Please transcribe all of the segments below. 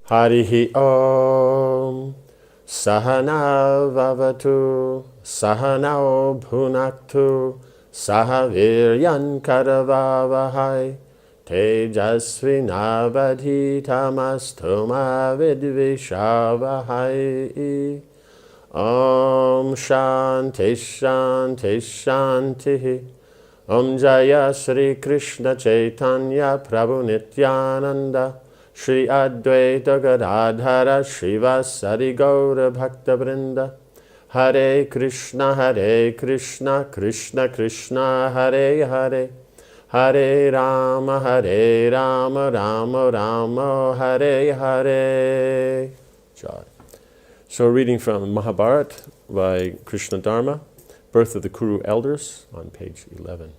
Harihi Om Sahana Vavatu Sahanao Bhunaktu Sahaviryan Karavavahai Tejasvinavadhitamastu Vidvishavahai. Om Shanti Shanti Shanti. Om Jaya Sri Krishna Chaitanya Prabhu Nityananda Shri Advaita Gadadhara Shivasari Gaura Bhakta Vrinda. Hare Krishna Krishna Krishna Hare Hare, Hare Rama Rama Rama Hare Hare. Jai. So reading from Mahabharata by Krishna Dharma, Birth of the Kuru Elders, on page 11.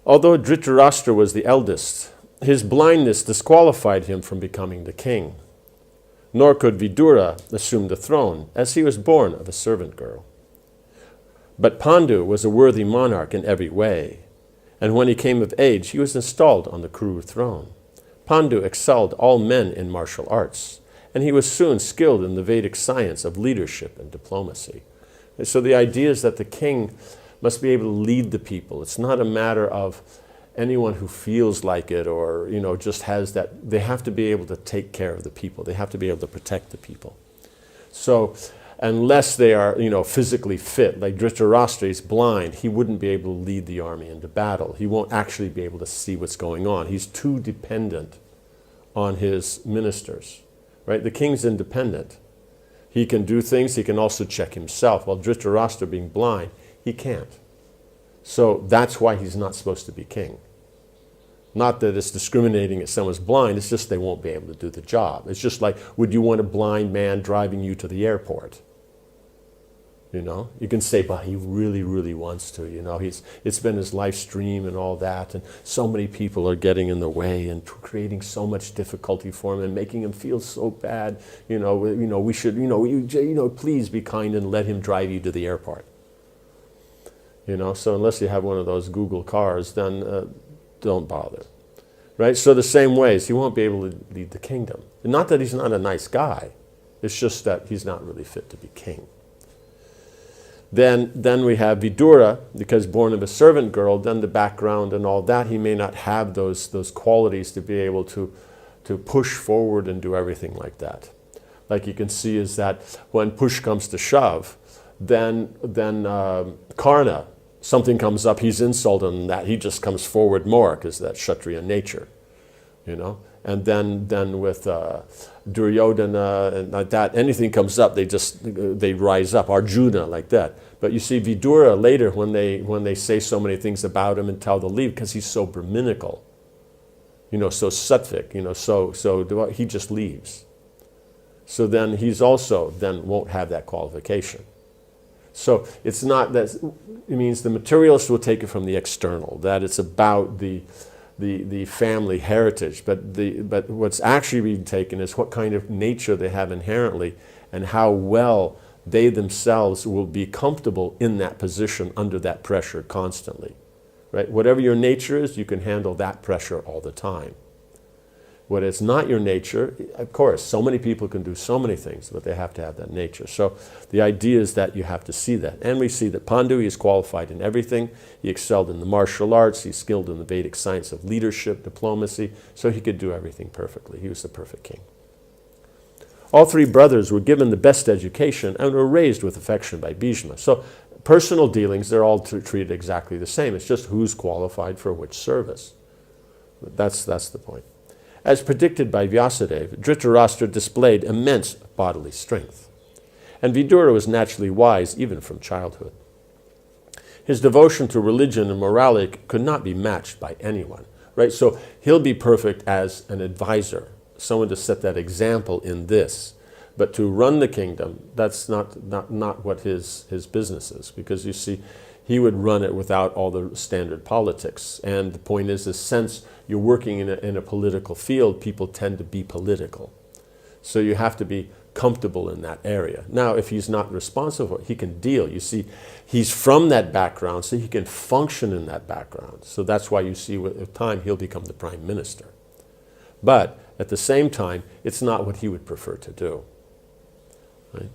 Although Dhritarashtra was the eldest, his blindness disqualified him from becoming the king. Nor could Vidura assume the throne, as he was born of a servant girl. But Pandu was a worthy monarch in every way, and when he came of age, he was installed on the Kuru throne. Pandu excelled all men in martial arts, and he was soon skilled in the Vedic science of leadership and diplomacy. And so the idea is that the king must be able to lead the people. It's not a matter of anyone who feels like it or, just has that. They have to be able to take care of the people. They have to be able to protect the people. So unless they are, physically fit, like Dhritarashtra is blind, he wouldn't be able to lead the army into battle. He won't actually be able to see what's going on. He's too dependent on his ministers, right? The king's independent. He can do things, he can also check himself. While Dhritarashtra being blind, he can't. So that's why he's not supposed to be king. Not that it's discriminating if someone's blind, it's just they won't be able to do the job. It's just like, would you want a blind man driving you to the airport? You can say, but he really, really wants to, it's been his life stream and all that, and so many people are getting in the way and creating so much difficulty for him and making him feel so bad, we should, please be kind and let him drive you to the airport. So unless you have one of those Google cars, then don't bother, right? So the same ways, he won't be able to lead the kingdom. Not that he's not a nice guy, it's just that he's not really fit to be king. Then we have Vidura, because born of a servant girl, then the background and all that, he may not have those qualities to be able to push forward and do everything like that. Like you can see is that when push comes to shove, then Karna, something comes up, he's insulted in that, he just comes forward more because that's Kshatriya nature, And then with Duryodhana and like that, anything comes up, they rise up. Arjuna like that. But you see Vidura later when they say so many things about him and tell to leave because he's so Brahminical, so sattvic, so he just leaves. So then he's also then won't have that qualification. So it's not that, it means the materialist will take it from the external, that it's about the family heritage, but what's actually being taken is what kind of nature they have inherently and how well they themselves will be comfortable in that position under that pressure constantly, right? Whatever your nature is, you can handle that pressure all the time. What is not your nature, of course, so many people can do so many things, but they have to have that nature. So the idea is that you have to see that. And we see that Pandu is qualified in everything. He excelled in the martial arts. He's skilled in the Vedic science of leadership, diplomacy. So he could do everything perfectly. He was the perfect king. All three brothers were given the best education and were raised with affection by Bhishma. So personal dealings, they're all treated exactly the same. It's just who's qualified for which service. But that's the point. As predicted by Vyasadeva, Dhritarashtra displayed immense bodily strength. And Vidura was naturally wise even from childhood. His devotion to religion and morality could not be matched by anyone, right? So he'll be perfect as an advisor, someone to set that example in this. But to run the kingdom, that's not what his business is, because you see, he would run it without all the standard politics. And the point is, since you're working in a political field, people tend to be political. So you have to be comfortable in that area. Now, if he's not responsible, he can deal. You see, he's from that background, so he can function in that background. So that's why you see with time, he'll become the prime minister. But at the same time, it's not what he would prefer to do. Right?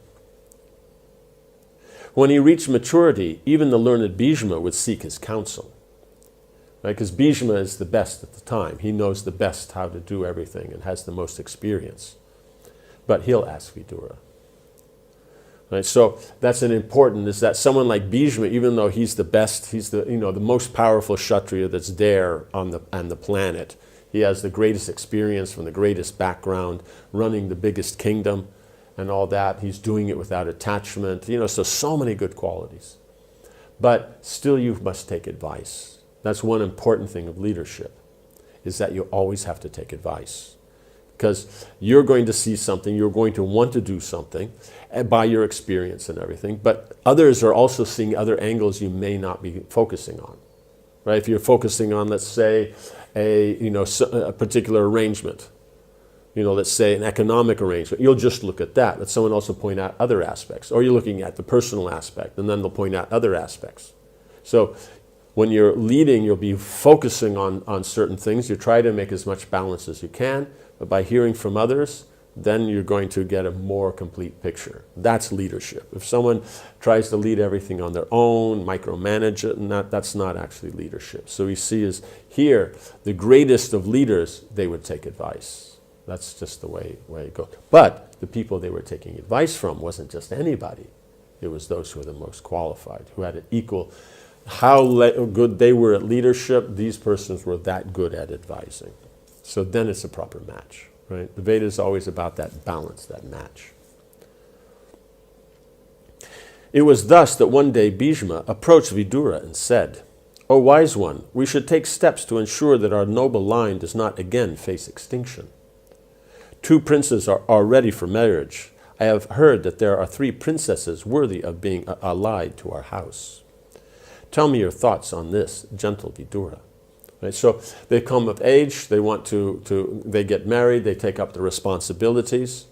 When he reached maturity, even the learned Bhishma would seek his counsel. Right? Because Bhishma is the best at the time. He knows the best how to do everything and has the most experience. But he'll ask Vidura. Right? So that's an important, is that someone like Bhishma, even though he's the best, he's the most powerful Kshatriya that's there on the planet. He has the greatest experience from the greatest background, running the biggest kingdom and all that. He's doing it without attachment. So many good qualities. But still you must take advice. That's one important thing of leadership, is that you always have to take advice. Because you're going to see something, you're going to want to do something by your experience and everything, but others are also seeing other angles you may not be focusing on. Right? If you're focusing on, let's say, a particular arrangement, let's say an economic arrangement, you'll just look at that. Let someone also point out other aspects. Or you're looking at the personal aspect, and then they'll point out other aspects. So when you're leading, you'll be focusing on certain things. You try to make as much balance as you can, but by hearing from others, then you're going to get a more complete picture. That's leadership. If someone tries to lead everything on their own, micromanage it, that's not actually leadership. So we see is here, the greatest of leaders, they would take advice. That's just the way it goes. But the people they were taking advice from wasn't just anybody. It was those who were the most qualified, who had an equal, how good they were at leadership, these persons were that good at advising. So then it's a proper match. Right? The Veda is always about that balance, that match. It was thus that one day Bhishma approached Vidura and said, "O wise one, we should take steps to ensure that our noble line does not again face extinction. 2 princes are ready for marriage. I have heard that there are 3 princesses worthy of being allied to our house. Tell me your thoughts on this, gentle Vidura." Right? So they come of age, they want they get married, they take up the responsibilities,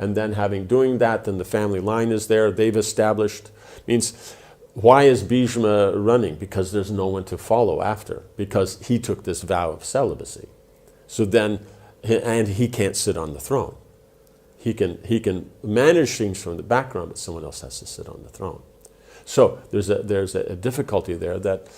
and then doing that, then the family line is there, they've established. Means, why is Bhishma running? Because there's no one to follow after, because he took this vow of celibacy. So then, and he can't sit on the throne. He can manage things from the background, but someone else has to sit on the throne. So there's a difficulty there that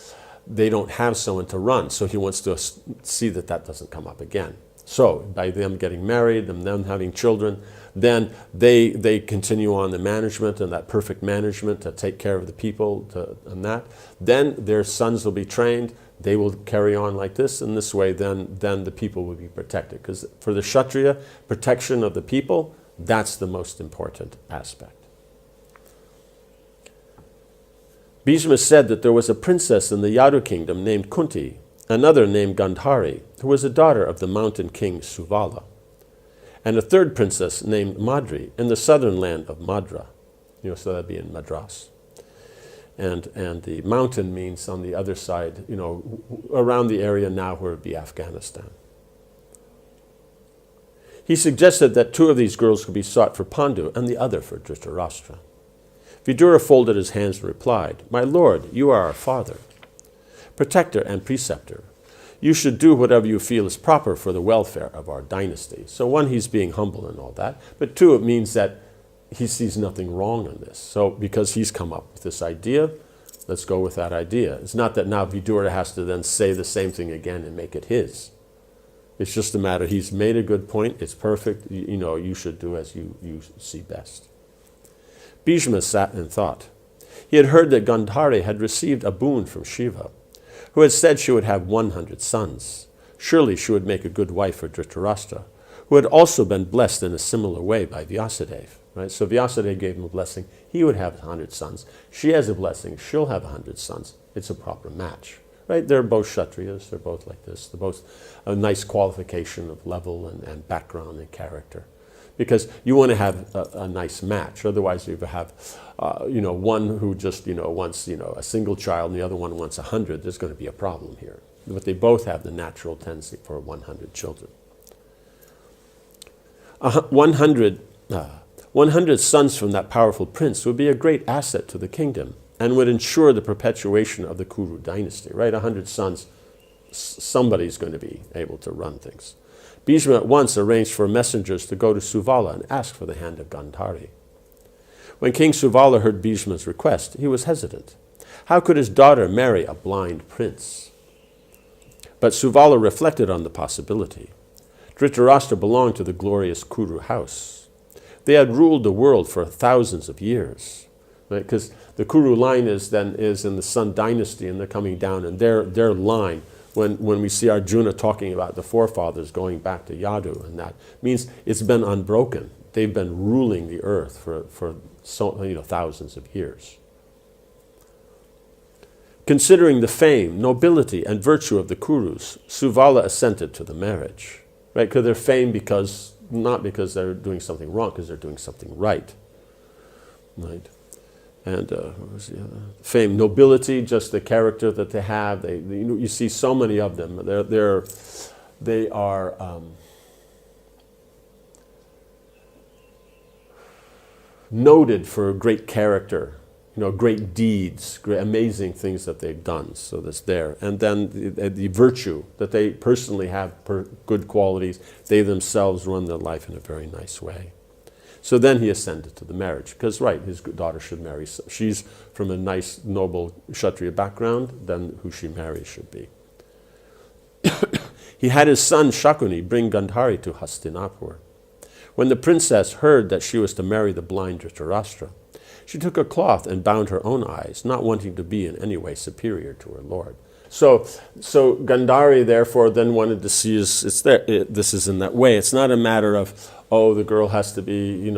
they don't have someone to run, so he wants to see that doesn't come up again. So by them getting married and them having children, then they continue on the management and that perfect management to take care of the people and that. Then their sons will be trained, they will carry on like this, and this way then the people will be protected. Because for the Kshatriya, protection of the people, that's the most important aspect. Bhishma said that there was a princess in the Yadu kingdom named Kunti, another named Gandhari, who was a daughter of the mountain king Suvala, and a third princess named Madri in the southern land of Madra, so that'd be in Madras. And the mountain means on the other side, around the area now where it would be Afghanistan. He suggested that 2 of these girls could be sought for Pandu and the other for Dhritarashtra. Vidura folded his hands and replied, "My lord, you are our father, protector and preceptor. You should do whatever you feel is proper for the welfare of our dynasty." So 1, he's being humble and all that, but 2, it means that he sees nothing wrong in this. So because he's come up with this idea, let's go with that idea. It's not that now Vidura has to then say the same thing again and make it his. It's just a matter, he's made a good point, it's perfect, you should do as you see best. Bhishma sat and thought. He had heard that Gandhari had received a boon from Shiva, who had said she would have 100 sons. Surely she would make a good wife for Dhritarashtra, who had also been blessed in a similar way by Vyasadeva. Right? So Vyasadeva gave him a blessing. He would have 100 sons. She has a blessing. She'll have 100 sons. It's a proper match. Right? They're both Kshatriyas. They're both like this. They're both a nice qualification of level and background and character. Because you want to have a nice match. Otherwise, you have, one who just, wants, a single child and the other one wants 100. There's going to be a problem here. But they both have the natural tendency for 100 children. 100 sons from that powerful prince would be a great asset to the kingdom and would ensure the perpetuation of the Kuru dynasty. Right? 100 sons, somebody's going to be able to run things. Bhishma at once arranged for messengers to go to Suvala and ask for the hand of Gandhari. When King Suvala heard Bhishma's request, he was hesitant. How could his daughter marry a blind prince? But Suvala reflected on the possibility. Dhritarashtra belonged to the glorious Kuru house. They had ruled the world for thousands of years, right? Because the Kuru line is in the Sun dynasty, and they're coming down, and their line, when we see Arjuna talking about the forefathers going back to Yadu, and that means it's been unbroken. They've been ruling the earth for thousands of years. Considering the fame, nobility, and virtue of the Kurus, Suvala assented to the marriage. Right? Because they're famed not because they're doing something wrong, because they're doing something right. Right? And what was the other? Fame, nobility, just the character that they have. You see so many of them. They are noted for great character, great deeds, great, amazing things that they've done. So that's there. And then the virtue that they personally have, good qualities. They themselves run their life in a very nice way. So then he ascended to the marriage, because, right, his daughter should marry. She's from a nice, noble Kshatriya background, then who she marries should be. He had his son Shakuni bring Gandhari to Hastinapur. When the princess heard that she was to marry the blind Dhritarashtra, she took a cloth and bound her own eyes, not wanting to be in any way superior to her lord. So Gandhari, therefore, then wanted to see this is in that way. It's not a matter of, the girl has to be,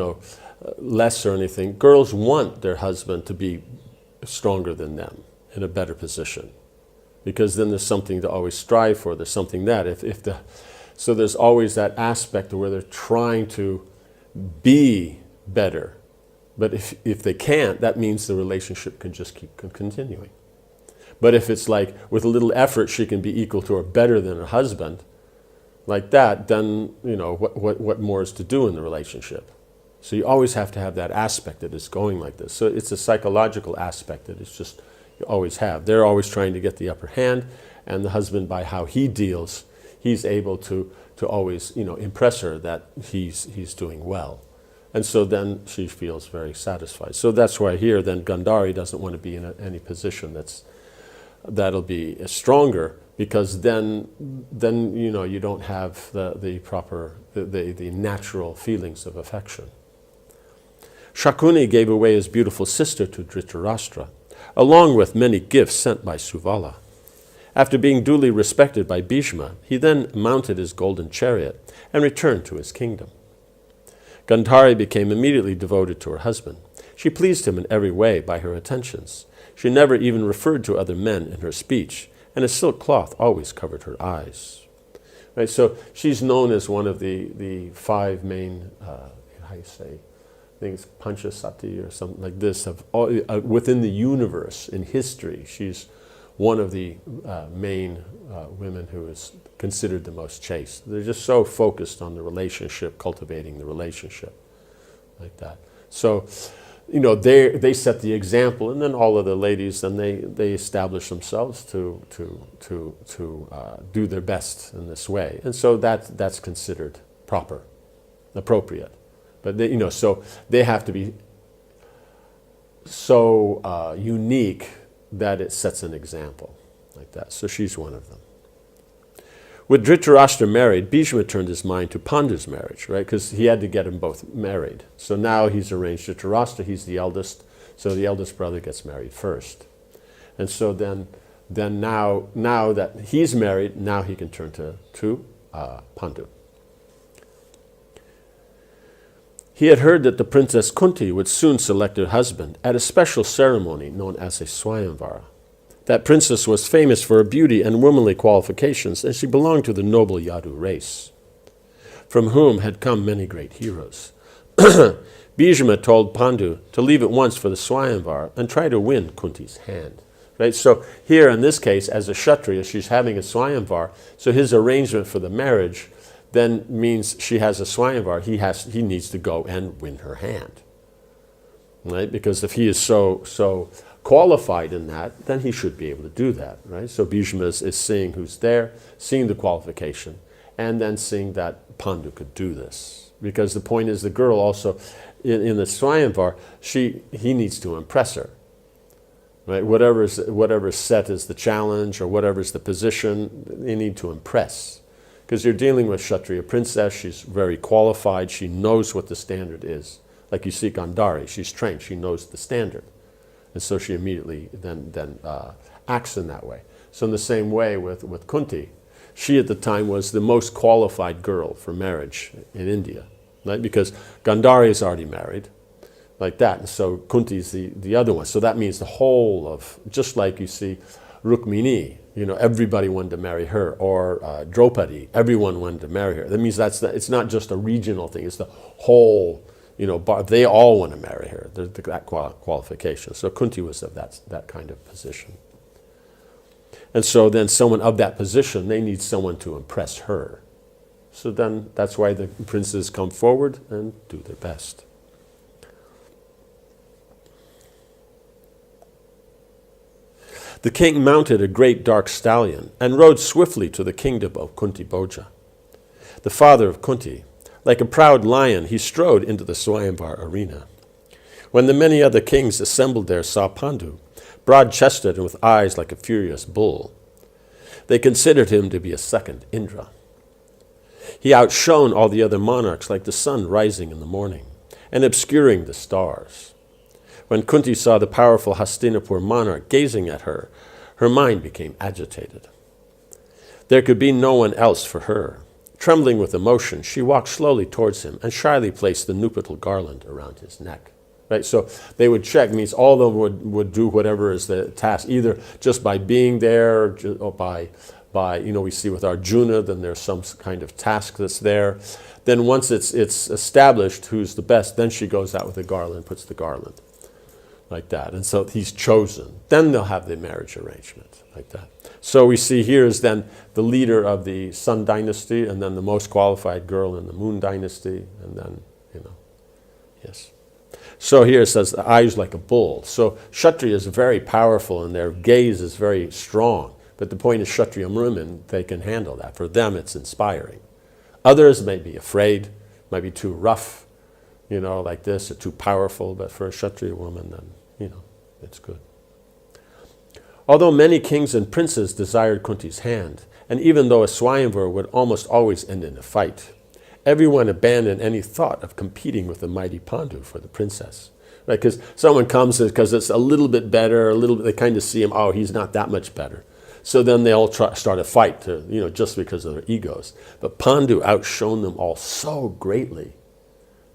less or anything. Girls want their husband to be stronger than them, in a better position, because then there's something to always strive for. There's something that so there's always that aspect of where they're trying to be better. But if they can't, that means the relationship can just keep continuing. But if it's like, with a little effort, she can be equal to or better than her husband, like that, then, what more is to do in the relationship? So you always have to have that aspect that is going like this. So it's a psychological aspect that it's just, you always have. They're always trying to get the upper hand, and the husband, by how he deals, he's able to always, impress her that he's doing well. And so then she feels very satisfied. So that's why here then Gandhari doesn't want to be in any position that'll be stronger, because then you don't have the proper the natural feelings of affection. Shakuni gave away his beautiful sister to Dhritarashtra, along with many gifts sent by Suvala. After being duly respected by Bhishma, he then mounted his golden chariot and returned to his kingdom. Gandhari became immediately devoted to her husband. She pleased him in every way by her attentions. She never even referred to other men in her speech, and a silk cloth always covered her eyes. Right, so she's known as one of the five main, how you say, I think it's Panchasati or something like this, of all, within the universe, in history. She's one of the main women who is considered the most chaste. They're just so focused on the relationship, cultivating the relationship, like that. So, they set the example, and then all of the ladies, then they establish themselves to do their best in this way, and so that's considered proper, appropriate. But so they have to be so unique that it sets an example, like that. So she's one of them. With Dhritarashtra married, Bhishma turned his mind to Pandu's marriage, right? Because he had to get them both married. So now he's arranged Dhritarashtra, he's the eldest, so the eldest brother gets married first. And so then now that he's married, now he can turn to Pandu. He had heard that the Princess Kunti would soon select her husband at a special ceremony known as a Swayamvara. That princess was famous for her beauty and womanly qualifications, and she belonged to the noble Yadu race, from whom had come many great heroes. Bhishma told Pandu to leave at once for the Swayamvara and try to win Kunti's hand. Right? So here, in this case, as a Kshatriya, she's having a Swayamvara, so his arrangement for the marriage then means she has a Swayamvara, he needs to go and win her hand. Right? Because if he is so qualified in that, then he should be able to do that, right? So Bhishma is seeing who's there, seeing the qualification, and then seeing that Pandu could do this. Because the point is the girl also, in the Swayamvar, he needs to impress her. Right? Whatever's set as the challenge or whatever's the position, they need to impress. Because you're dealing with Kshatriya princess, she's very qualified, she knows what the standard is. Like you see Gandhari, she's trained, she knows the standard. And so she immediately then acts in that way. So in the same way with Kunti, she at the time was the most qualified girl for marriage in India, right? Because Gandhari is already married, like that. And so Kunti's the other one. So that means the whole of, just like you see Rukmini, everybody wanted to marry her, or Draupadi, everyone wanted to marry her. That means it's not just a regional thing, it's the whole, they all want to marry her. There's that qualification. So Kunti was of that kind of position. And so then someone of that position, they need someone to impress her. So then that's why the princes come forward and do their best. The king mounted a great dark stallion and rode swiftly to the kingdom of Kunti Bhoja. The father of Kunti, like a proud lion, he strode into the Swayamvar arena. When the many other kings assembled there saw Pandu, broad-chested and with eyes like a furious bull, they considered him to be a second Indra. He outshone all the other monarchs like the sun rising in the morning and obscuring the stars. When Kunti saw the powerful Hastinapur monarch gazing at her, her mind became agitated. There could be no one else for her. Trembling with emotion, she walked slowly towards him and shyly placed the nupital garland around his neck. Right? So they would check, means all of them would do whatever is the task, either just by being there or by we see with Arjuna, then there's some kind of task that's there. Then once it's established who's the best, then she goes out with the garland, puts the garland. Like that. And so he's chosen. Then they'll have the marriage arrangement, like that. So we see here is then the leader of the Sun dynasty, and then the most qualified girl in the Moon dynasty, and then, yes. So here it says, the eyes like a bull. So Kshatriya is very powerful, and their gaze is very strong. But the point is, Kshatriya women, they can handle that. For them, it's inspiring. Others may be afraid, might be too rough, like this, or too powerful. But for a Kshatriya woman, then, it's good. Although many kings and princes desired Kunti's hand, and even though a Swayamvar would almost always end in a fight, everyone abandoned any thought of competing with the mighty Pandu for the princess. Right? Because someone comes because it's a little bit better, they kind of see him, oh, he's not that much better. So then they all start a fight, just because of their egos. But Pandu outshone them all so greatly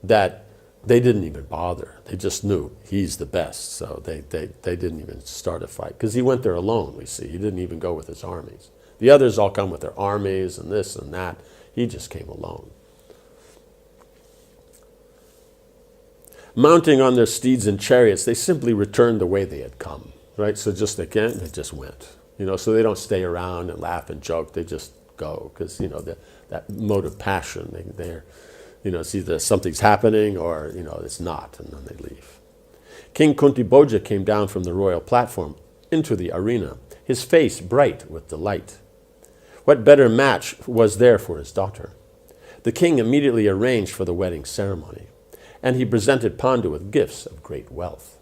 that they didn't even bother. They just knew he's the best. So they didn't even start a fight. Because he went there alone, we see. He didn't even go with his armies. The others all come with their armies and this and that. He just came alone. Mounting on their steeds and chariots, they simply returned the way they had come. Right? So they just went. So they don't stay around and laugh and joke. They just go. Because, that mode of passion, they're it's either something's happening or, it's not, and then they leave. King Kunti Bhoja came down from the royal platform into the arena, his face bright with delight. What better match was there for his daughter? The king immediately arranged for the wedding ceremony, and he presented Pandu with gifts of great wealth.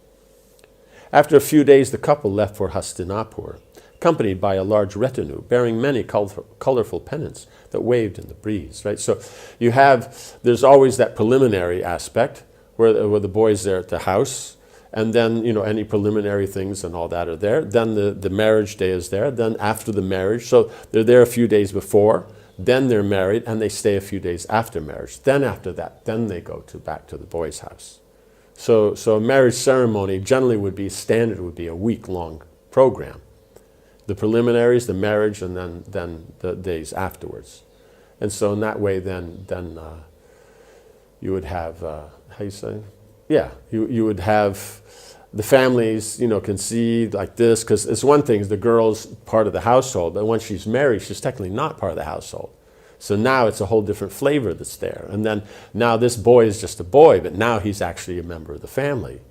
After a few days, the couple left for Hastinapur, accompanied by a large retinue bearing many colorful pennants that waved in the breeze. Right? So there's always that preliminary aspect where the boys there at the house, and then any preliminary things and all that are there. Then the marriage day is there. Then after the marriage, so they're there a few days before. Then they're married, and they stay a few days after marriage. Then after that, then they go back to the boys' house. So a marriage ceremony generally would be a week-long program. The preliminaries, the marriage, and then the days afterwards. And so in that way, then you would have, how you say? Yeah, you would have the families, can see like this, because it's one thing, the girl's part of the household, but once she's married, she's technically not part of the household. So now it's a whole different flavor that's there. And then now this boy is just a boy, but now he's actually a member of the family.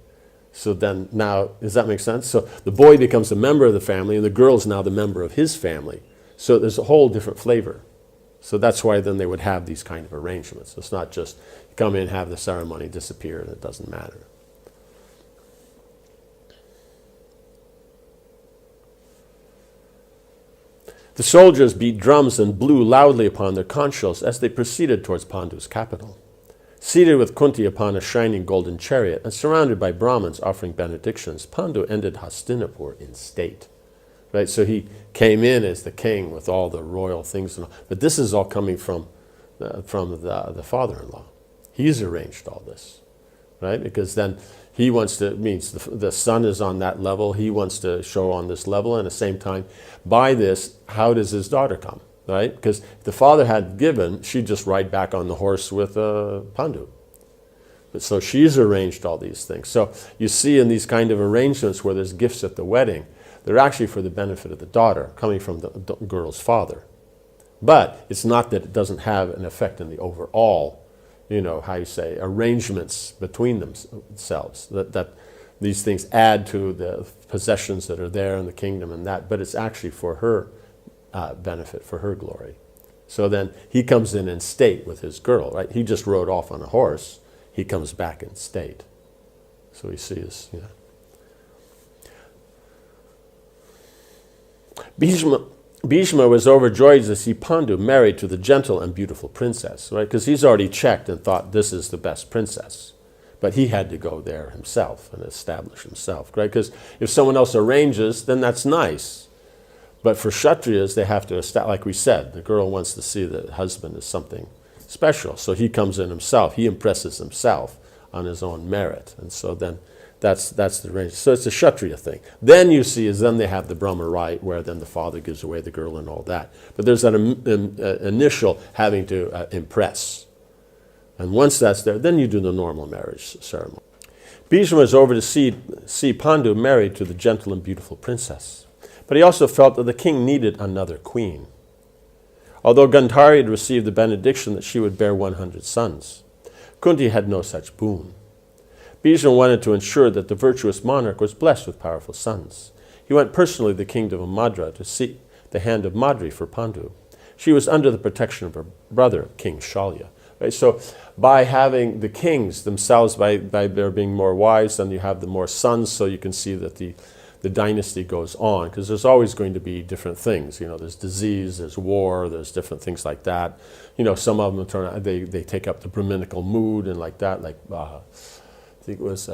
So then now, does that make sense? So the boy becomes a member of the family, and the girl's now the member of his family. So there's a whole different flavor. So that's why then they would have these kind of arrangements. It's not just come in, have the ceremony, disappear, and it doesn't matter. The soldiers beat drums and blew loudly upon their conch shells as they proceeded towards Pandu's capital. Seated with Kunti upon a shining golden chariot and surrounded by Brahmins offering benedictions, Pandu entered Hastinapur in state. Right, so he came in as the king with all the royal things, but this is all coming from the father-in-law. He's arranged all this, right? Because then he wants to, means the son is on that level. He wants to show on this level, and at the same time, by this, how does his daughter come, right? Because if the father had given, she'd just ride back on the horse with Pandu. But so she's arranged all these things. So you see in these kind of arrangements where there's gifts at the wedding, they're actually for the benefit of the daughter, coming from the girl's father. But it's not that it doesn't have an effect in the overall, arrangements between themselves. That these things add to the possessions that are there in the kingdom and that, but it's actually for her benefit, for her glory. So then he comes in state with his girl, right? He just rode off on a horse. He comes back in state. So he sees, Bhishma was overjoyed to see Pandu married to the gentle and beautiful princess, right? Because he's already checked and thought this is the best princess. But he had to go there himself and establish himself, right? Because if someone else arranges, then that's nice. But for Kshatriyas, they have to establish, like we said, the girl wants to see the husband as something special. So he comes in himself. He impresses himself on his own merit. And so then that's the range. So it's a Kshatriya thing. Then you see then they have the Brahma rite where then the father gives away the girl and all that. But there's that initial having to impress. And once that's there, then you do the normal marriage ceremony. Bhishma was over to see Pandu married to the gentle and beautiful princess. But he also felt that the king needed another queen. Although Gandhari had received the benediction that she would bear 100 sons, Kunti had no such boon. Bhishma wanted to ensure that the virtuous monarch was blessed with powerful sons. He went personally to the kingdom of Madra to seek the hand of Madri for Pandu. She was under the protection of her brother, King Shalya. Right? So by having the kings themselves, by there being more wives, then you have the more sons, so you can see that the dynasty goes on, because there's always going to be different things. There's disease, there's war, there's different things like that. Some of them turn out, they take up the Brahminical mood and like that, like I think it was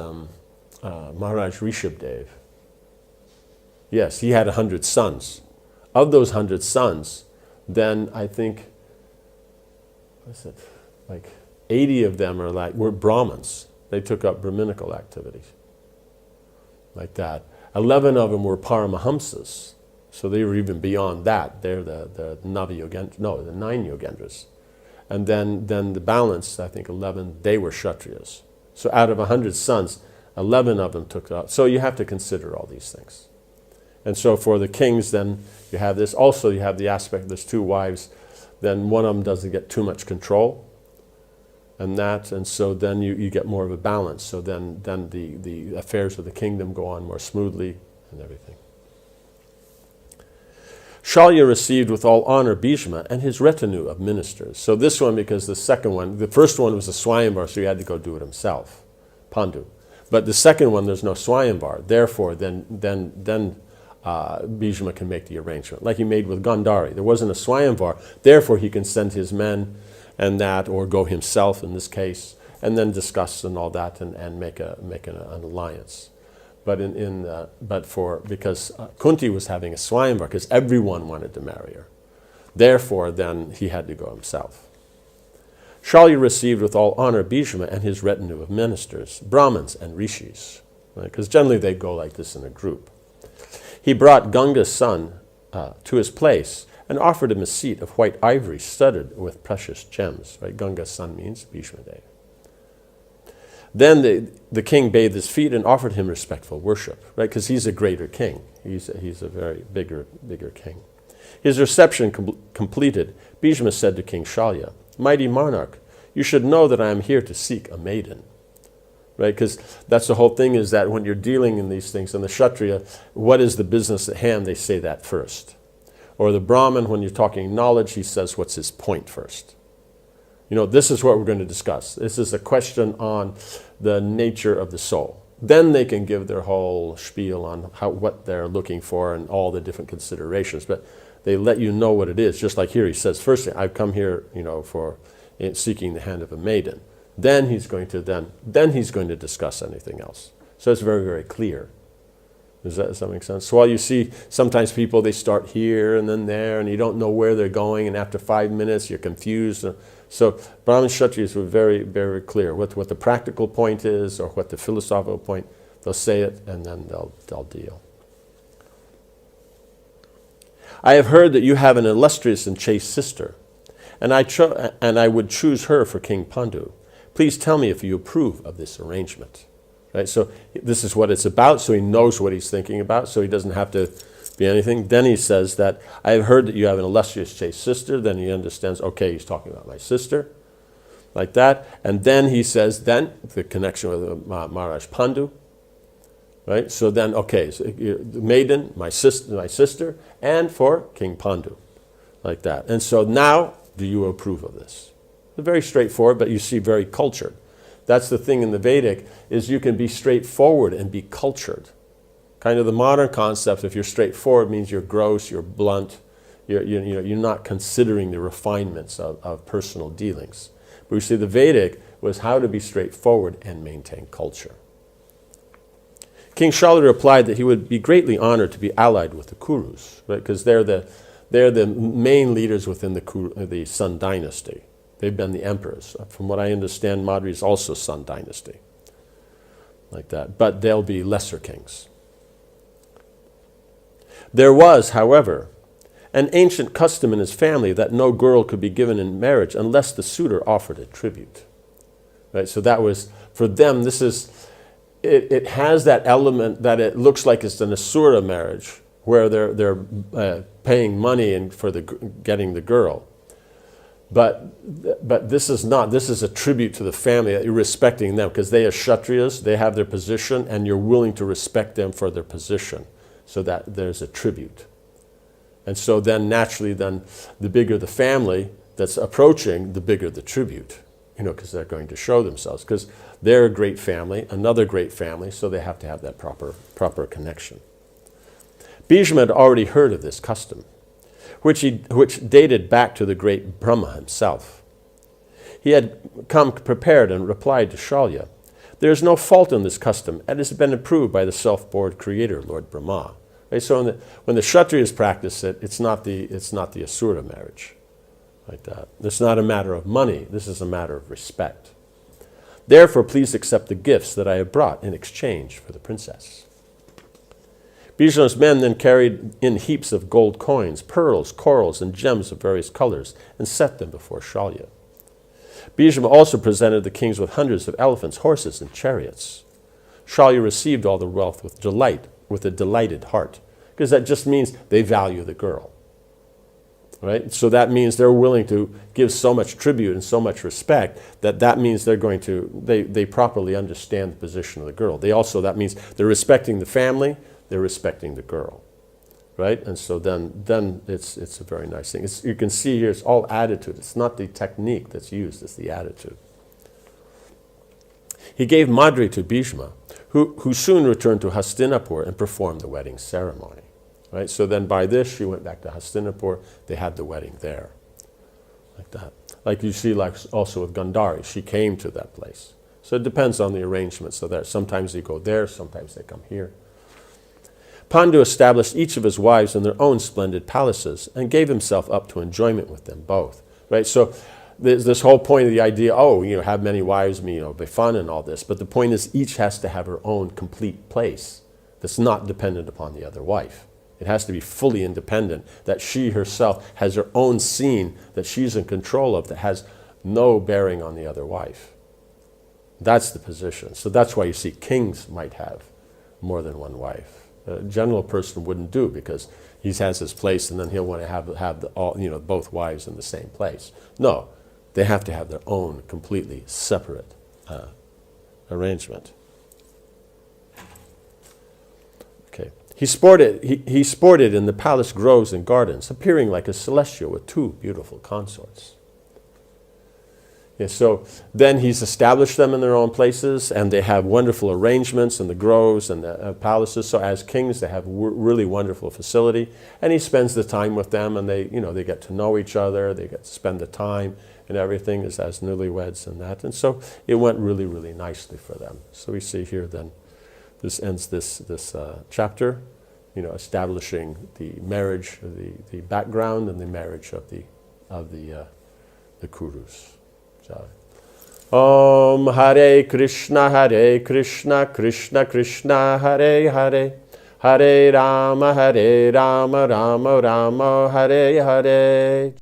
Maharaj Rishabdev. Yes, he had 100 sons. Of those 100 sons, then I think, like 80 of them were Brahmins. They took up Brahminical activities, like that. 11 of them were Paramahamsas, so they were even beyond that. They're the 9 Yogendras. And then the balance, I think 11, they were Kshatriyas. So out of 100 sons, 11 of them took up. So you have to consider all these things. And so for the kings, then you have this. Also, you have the aspect, there's 2 wives, then one of them doesn't get too much control. And so then you get more of a balance. So then the affairs of the kingdom go on more smoothly and everything. Shalya received with all honor Bhishma and his retinue of ministers. So this one, because the first one was a Swayamvar, so he had to go do it himself, Pandu. But the second one, there's no Swayamvar. Therefore, then Bhishma can make the arrangement, like he made with Gandhari. There wasn't a Swayamvar. Therefore, he can send his men and that, or go himself in this case, and then discuss and all that, and make an alliance. But because Kunti was having a Swayamvar, because everyone wanted to marry her, therefore then he had to go himself. Shalya received with all honor Bhishma and his retinue of ministers, Brahmins and Rishis, because generally they go like this in a group. He brought Ganga's son to his place and offered him a seat of white ivory studded with precious gems. Right? Ganga's son means Bhishma Dev. Then the king bathed his feet and offered him respectful worship, right? Because he's a greater king. He's a very bigger king. His reception completed, Bhishma said to King Shalya, "Mighty monarch, you should know that I am here to seek a maiden." Right? Because that's the whole thing, is that when you're dealing in these things, in the Kshatriya, what is the business at hand? They say that first. Or the Brahmin, when you're talking knowledge, he says, what's his point first? This is what we're going to discuss. This is a question on the nature of the soul. Then they can give their whole spiel on what they're looking for and all the different considerations. But they let you know what it is. Just like here, he says, first, I've come here, for seeking the hand of a maiden. Then he's going to discuss anything else. So it's very, very clear. Does that make sense? So while you see sometimes people, they start here and then there, and you don't know where they're going, and after 5 minutes, you're confused. So Brahmin Kshatriyas were very, very clear what the practical point is or what the philosophical point. They'll say it, and then they'll deal. I have heard that you have an illustrious and chaste sister, and I would choose her for King Pandu. Please tell me if you approve of this arrangement. Right? So this is what it's about, so he knows what he's thinking about, so he doesn't have to be anything. Then he says that, I have heard that you have an illustrious chaste sister. Then he understands, okay, he's talking about my sister, like that. And then he says, then the connection with Maharaj Pandu, right? So then, okay, so the maiden, my sister, and for King Pandu, like that. And so now, do you approve of this? It's very straightforward, but you see very cultured. That's the thing in the Vedic, is you can be straightforward and be cultured. Kind of the modern concept, if you're straightforward, means you're gross, you're blunt, you're not considering the refinements of personal dealings. But you see, the Vedic was how to be straightforward and maintain culture. King Shalya replied that he would be greatly honored to be allied with the Kurus, right? Because they're the main leaders within the Sun dynasty. They've been the emperors. From what I understand, Madhuri is also Sun dynasty, like that. But they'll be lesser kings. There was, however, an ancient custom in his family that no girl could be given in marriage unless the suitor offered a tribute. Right? So that was, for them, this is, it has that element that it looks like it's an Asura marriage, where they're paying money for getting the girl. But this is not. This is a tribute to the family, that you're respecting them, because they are Kshatriyas, they have their position, and you're willing to respect them for their position, so that there's a tribute. And so then naturally, then the bigger the family that's approaching, the bigger the tribute, because they're going to show themselves, because they're a great family, another great family, so they have to have that proper connection. Bhishma had already heard of this custom, which dated back to the great Brahma himself. He had come prepared and replied to Shalya, there is no fault in this custom, and it has been approved by the self-bored creator, Lord Brahma. Right? So when the Kshatriyas practice it, it's not the Asura marriage, like that. It's not a matter of money, this is a matter of respect. Therefore, please accept the gifts that I have brought in exchange for the princess. Bhishma's men then carried in heaps of gold coins, pearls, corals, and gems of various colors, and set them before Shalya. Bhishma also presented the kings with hundreds of elephants, horses, and chariots. Shalya received all the wealth with delight, with a delighted heart, because that just means they value the girl. Right? So that means they're willing to give so much tribute and so much respect that means they're going to, they properly understand the position of the girl. That means they're respecting the family, they're respecting the girl, right? And so then it's a very nice thing. You can see here, it's all attitude. It's not the technique that's used, it's the attitude. He gave Madhuri to Bhishma, who soon returned to Hastinapur and performed the wedding ceremony, right? So then by this, she went back to Hastinapur. They had the wedding there, like that. Like you see, like also with Gandhari, she came to that place. So it depends on the arrangement. So that sometimes they go there, sometimes they come here. Pandu established each of his wives in their own splendid palaces and gave himself up to enjoyment with them both. Right? So there's this whole point of the idea, have many wives, be fun and all this. But the point is, each has to have her own complete place that's not dependent upon the other wife. It has to be fully independent, that she herself has her own scene that she's in control of, that has no bearing on the other wife. That's the position. So that's why you see kings might have more than one wife. A general person wouldn't do, because he has his place and then he'll want to have both wives in the same place. No, they have to have their own completely separate arrangement. Okay. he sported in the palace groves and gardens, appearing like a celestial with two beautiful consorts. Yeah, so then he's established them in their own places, and they have wonderful arrangements in the groves and the palaces. So as kings, they have really wonderful facility, and he spends the time with them, and they get to know each other. They get to spend the time and everything as newlyweds and that. And so it went really, really nicely for them. So we see here then, this ends this chapter, establishing the marriage, the background and the marriage of the Kurus. Om Hare Krishna, Krishna Krishna, Hare Hare, Hare Rama, Rama Rama, Hare Hare.